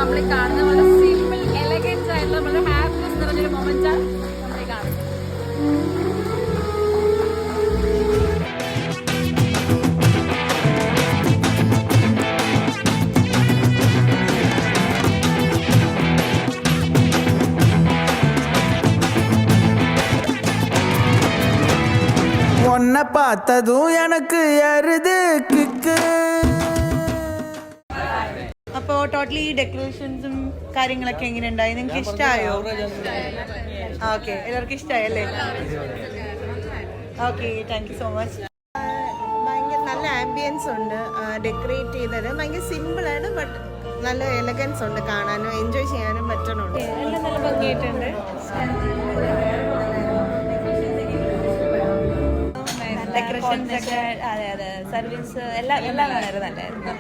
നമ്മൾ കാണുന്ന വളരെ സിമ്പിൾ എലഗൻസ് ആയിട്ടുള്ള വളരെ ഹാപ്പിനെസ് നിറഞ്ഞൊരു മൊമെന്റ് ആണ് നമ്മൾ കാണുന്നത്. உன்னை பார்த்ததும் எனக்கு எருது கிக்கு. അപ്പോൾ ടോട്ടലി ഡെക്കറേഷൻസും കാര്യങ്ങളൊക്കെ എങ്ങനെ ഉണ്ടായി? നിങ്ങൾക്ക് ഇഷ്ടമായോ? ഓക്കെ, എല്ലാവർക്കും ഇഷ്ടമായി അല്ലേ? Okay, thank you so much. ഭയങ്കര നല്ല ആംബിയൻസ് ഉണ്ട്. ഡെക്കറേറ്റ് ചെയ്തത് ഭയങ്കര സിമ്പിളാണ്, ബട്ട് നല്ല എലഗൻസ് ഉണ്ട്, കാണാനും എൻജോയ് ചെയ്യാനും പറ്റണുണ്ട്. എല്ലാം നല്ല ഭംഗിയായിട്ടുണ്ട്. ഡെക്കറേഷൻസ് ഒക്കെ, അതെ സർവീസ് എല്ലാം വളരെ നല്ലായിരുന്നു.